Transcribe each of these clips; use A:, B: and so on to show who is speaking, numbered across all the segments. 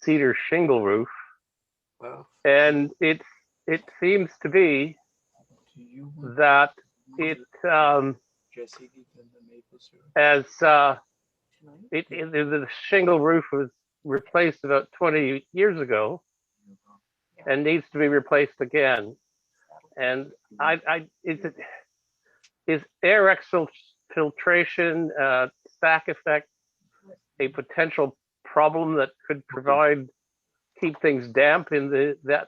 A: cedar shingle roof,
B: Wow.
A: and it seems to be that it as the shingle roof was replaced about 20 years ago and needs to be replaced again. And is air exfiltration, stack effect, a potential problem that could keep things damp in the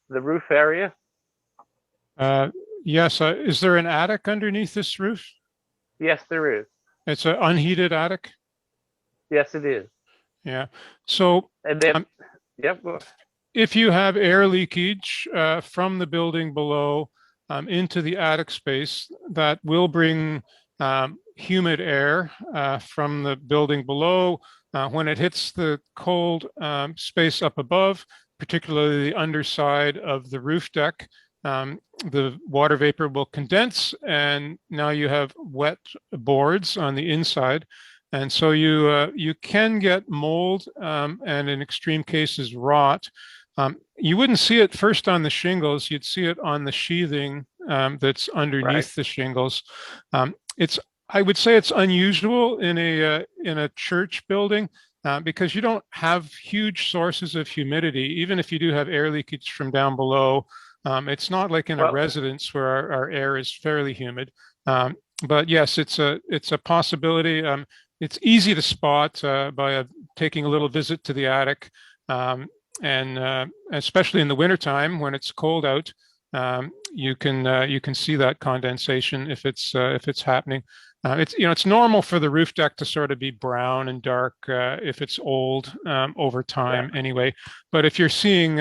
A: roof area?
C: Yes. Is there an attic underneath this roof?
A: Yes, there is.
C: It's an unheated attic.
A: Yes, it is.
C: Yeah. So,
A: and then, yep.
C: If you have air leakage from the building below into the attic space, that will bring humid air from the building below. When it hits the cold space up above, particularly the underside of the roof deck, the water vapor will condense, and now you have wet boards on the inside. And so you can get mold and in extreme cases rot. You wouldn't see it first on the shingles, you'd see it on the sheathing that's underneath the shingles. I would say it's unusual in a church building because you don't have huge sources of humidity. Even if you do have air leakage from down below, it's not like in a residence where our air is fairly humid. But yes, it's a possibility. It's easy to spot by taking a little visit to the attic, and especially in the wintertime when it's cold out, you can see that condensation if it's happening. It's normal for the roof deck to sort of be brown and dark if it's old over time anyway. But if you're seeing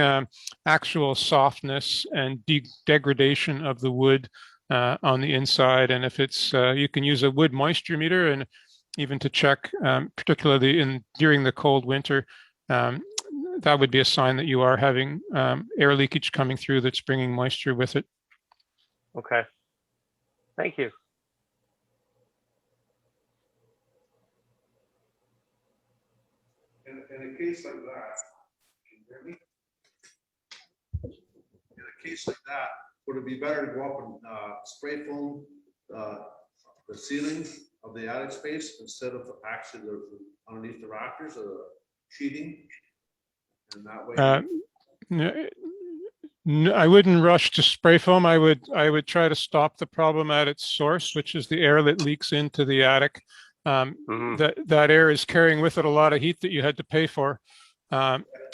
C: actual softness and degradation of the wood on the inside, and if it's you can use a wood moisture meter and even to check, particularly during the cold winter, that would be a sign that you are having air leakage coming through that's bringing moisture with it.
A: Okay, thank you.
D: In a case like that, can you hear me? In a case like that, would it be better to go up and spray foam the ceiling of the attic space instead of actually underneath the rafters or the sheeting? And that way.
C: No, I wouldn't rush to spray foam. I would try to stop the problem at its source, which is the air that leaks into the attic. That air is carrying with it a lot of heat that you had to pay for.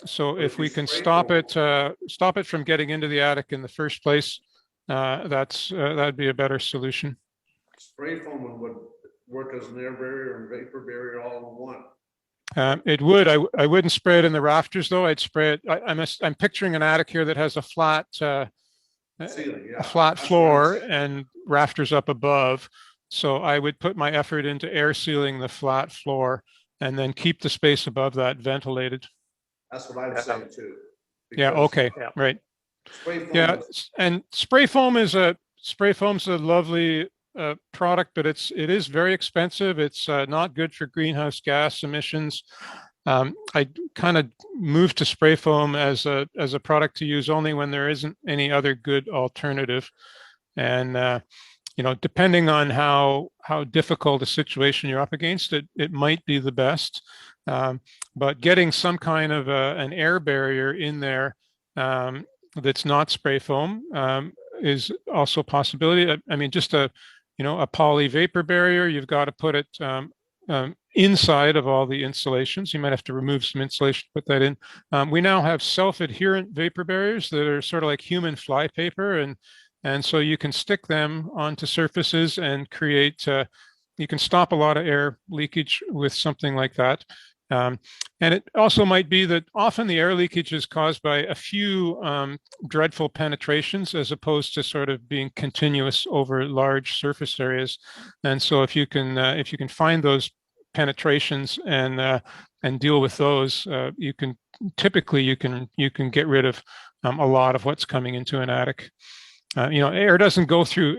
C: So if we can stop it from getting into the attic in the first place, that'd be a better solution.
D: Spray foam would work as an air barrier and vapor barrier all in one.
C: It would. I wouldn't spray it in the rafters though. I'd spray it. I'm picturing an attic here that has a flat
D: ceiling,
C: a flat floor and rafters up above. So I would put my effort into air sealing the flat floor and then keep the space above that ventilated.
D: That's what I'm saying too.
C: Yeah. Okay. Right. Yeah. And spray foam's a lovely product, but it is very expensive. It's not good for greenhouse gas emissions. I kind of moved to spray foam as a product to use only when there isn't any other good alternative. And depending on how difficult a situation you're up against, it might be the best. But getting some kind of an air barrier in there that's not spray foam is also a possibility. I mean, just a poly vapor barrier, you've got to put it inside of all the insulations. You might have to remove some insulation to put that in. We now have self-adherent vapor barriers that are sort of like human fly paper, and so you can stick them onto surfaces and create, you can stop a lot of air leakage with something like that. And it also might be that often the air leakage is caused by a few dreadful penetrations as opposed to sort of being continuous over large surface areas. And so if you can find those penetrations and deal with those, you can get rid of a lot of what's coming into an attic. Air doesn't go through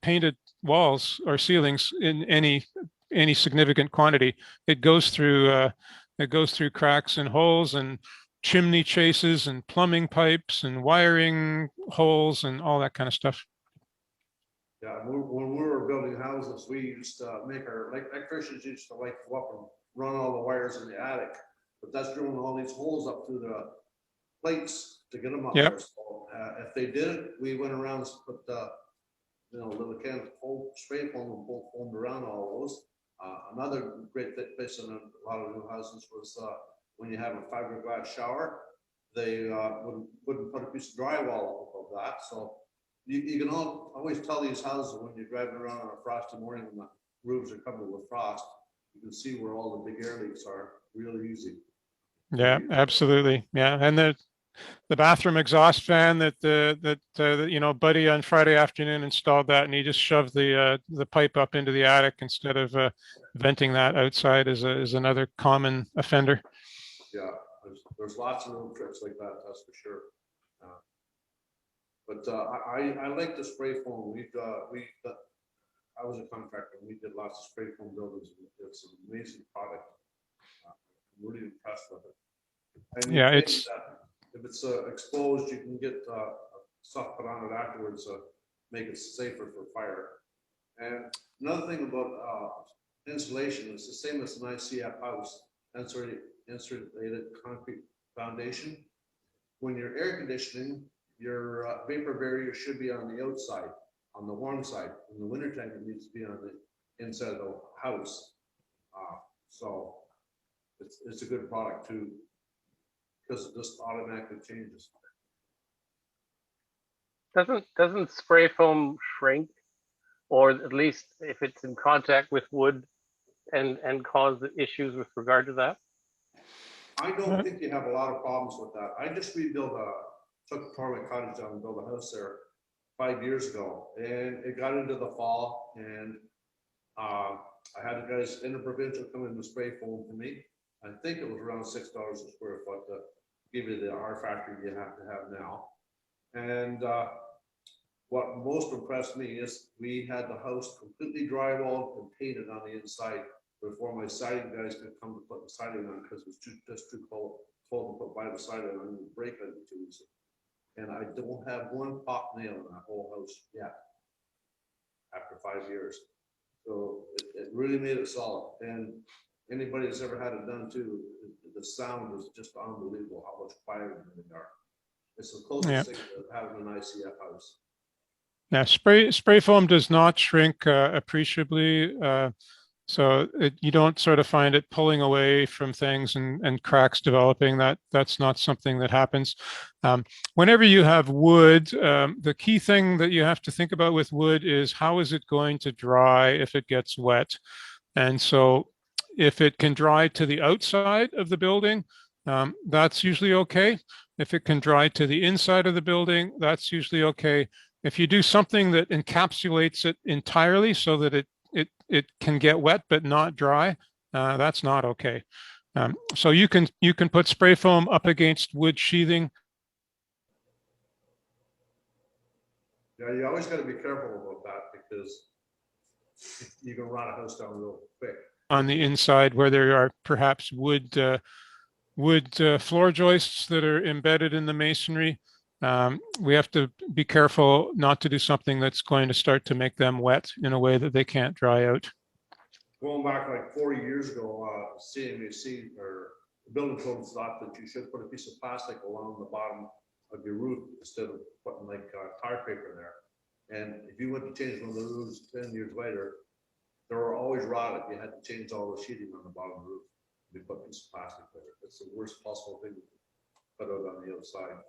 C: painted walls or ceilings in any significant quantity. It goes through It goes through cracks and holes and chimney chases and plumbing pipes and wiring holes and all that kind of stuff.
D: Yeah, when we were building houses, we used to make our, like electricians used to like go up and run all the wires in the attic. But that's drilling all these holes up through the plates to get them up
C: Yep.
D: there. So, if they did it, we went around and put, little cans of spray foam and foamed around all those. Another great fix in a lot of new houses was, when you have a fiberglass shower, they, wouldn't put a piece of drywall above that, so you can always tell these houses when you're driving around on a frosty morning when the roofs are covered with frost. You can see where all the big air leaks are really easy.
C: Yeah, absolutely. Yeah, and the bathroom exhaust fan that Buddy on Friday afternoon installed that, and he just shoved the pipe up into the attic instead of venting that outside is another common offender.
D: Yeah, there's lots of little tricks like that, that's for sure. But I like the spray foam. I was a contractor. We did lots of spray foam buildings. It's an amazing product. I'm really impressed with it. And
C: Yeah,
D: if it's exposed, you can get stuff put on it afterwards, make it safer for fire. And another thing about insulation is the same as an ICF house, insulated concrete foundation. When you're air conditioning, your vapor barrier should be on the outside, on the warm side. In the wintertime, it needs to be on the inside of the house. So it's a good product too, because it just automatically changes.
A: Doesn't spray foam shrink, or at least if it's in contact with wood, and cause issues with regard to that?
D: I don't think you have a lot of problems with that. I just took Torway Cottage down and built a house there 5 years ago, and it got into the fall, and I had the guys Interprovincial come in and spray foam for me. I think it was around $6 a square foot to give you the R factor you have to have now. And what most impressed me is we had the house completely drywalled and painted on the inside before my siding guys could come to put the siding on, because it was just too cold to put by the siding on and break it too easy. And I don't have one pop nail in that whole house yet after 5 years. So it really made it solid. And anybody that's ever had it done too, the sound is just unbelievable how much quieter they are. It's the closest thing to having an ICF house.
C: Yeah, spray foam does not shrink appreciably. So you don't sort of find it pulling away from things and cracks developing. That's not something that happens. Whenever you have wood, the key thing that you have to think about with wood is how is it going to dry if it gets wet? And so if it can dry to the outside of the building, that's usually okay. If it can dry to the inside of the building, that's usually okay. If you do something that encapsulates it entirely so that it can get wet but not dry, that's not okay. So you can put spray foam up against wood sheathing.
D: Yeah, you always got to be careful about that, because you can rot a house down real quick.
C: On the inside where there are perhaps wood floor joists that are embedded in the masonry. We have to be careful not to do something that's going to start to make them wet in a way that they can't dry out.
D: Going back like 40 years ago, CMAC or the building code thought that you should put a piece of plastic along the bottom of your roof instead of putting like tar paper there. And if you went to change one of the roofs 10 years later, they were always rotted. You had to change all the sheeting on the bottom of the roof. You put a piece of plastic there. It's the worst possible thing to put out on the outside,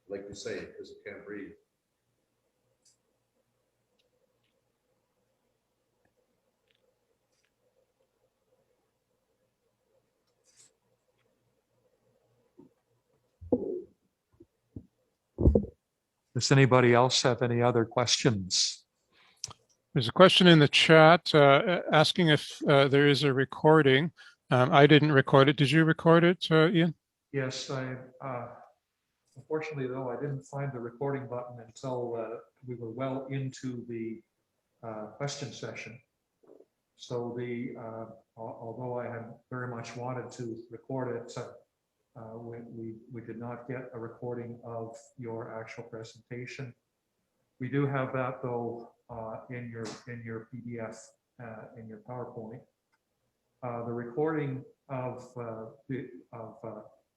D: like you say, because it can't breathe.
B: Does anybody else have any other questions?
C: There's a question in the chat asking if there is a recording. I didn't record it. Did you record it, Ian?
B: Yes, unfortunately though, I didn't find the recording button until we were well into the question session. So although I had very much wanted to record it, we did not get a recording of your actual presentation. We do have that though in your PDF, in your PowerPoint. The recording of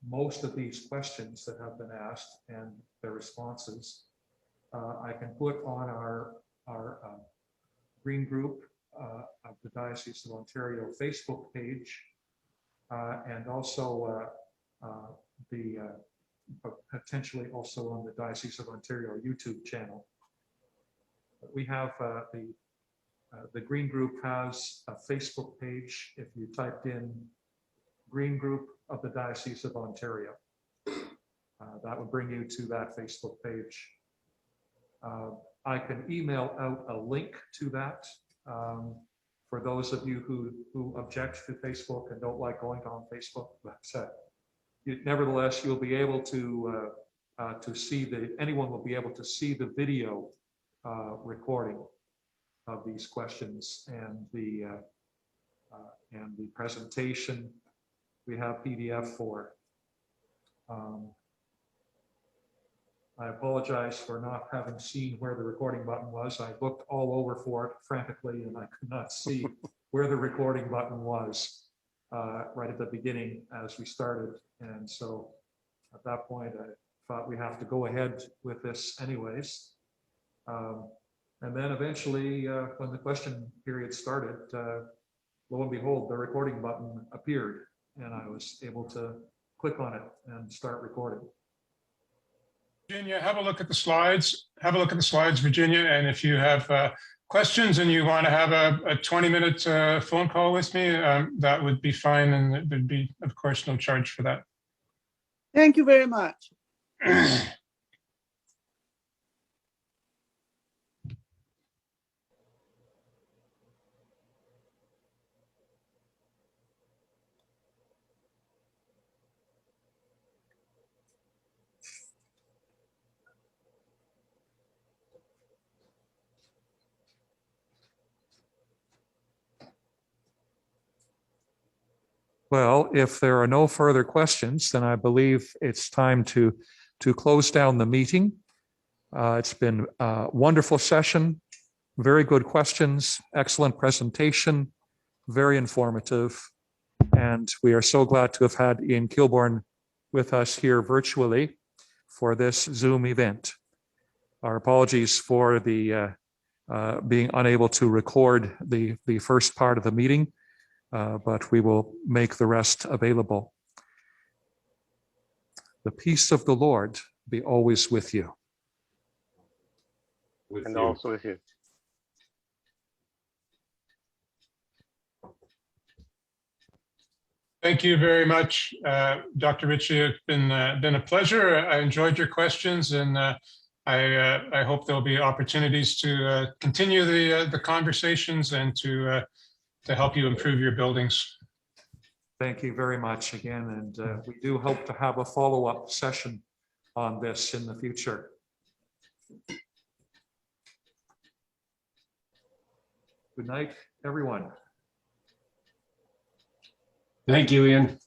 B: most of these questions that have been asked and their responses, I can put on our Green Group of the Diocese of Ontario Facebook page, and also potentially also on the Diocese of Ontario YouTube channel. We have the Green Group has a Facebook page. If you typed in Green Group of the Diocese of Ontario, that would bring you to that Facebook page. I can email out a link to that for those of you who object to Facebook and don't like going on Facebook. But nevertheless, you'll be able to see anyone will be able to see the video recording of these questions and the presentation. We have PDF for. I apologize for not having seen where the recording button was. I looked all over for it frantically and I could not see where the recording button was right at the beginning as we started. And so at that point, I thought we have to go ahead with this anyways. And then eventually, when the question period started, lo and behold, the recording button appeared and I was able to click on it and start recording.
C: Virginia, have a look at the slides. Have a look at the slides, Virginia. And if you have questions and you want to have a 20-minute phone call with me, that would be fine. And there'd be, of course, no charge for that.
E: Thank you very much.
B: Well, if there are no further questions, then I believe it's time to close down the meeting. It's been a wonderful session, very good questions, excellent presentation, very informative. And we are so glad to have had Ian Kilbourne with us here virtually for this Zoom event. Our apologies for the being unable to record the first part of the meeting. But we will make the rest available. The peace of the Lord be always with you.
A: And also with you.
C: Thank you very much, Dr. Ritchie. It's been a pleasure. I enjoyed your questions, and I hope there'll be opportunities to continue the conversations and to help you improve your buildings.
B: Thank you very much again. And we do hope to have a follow-up session on this in the future. Good night, everyone.
F: Thank you, Ian.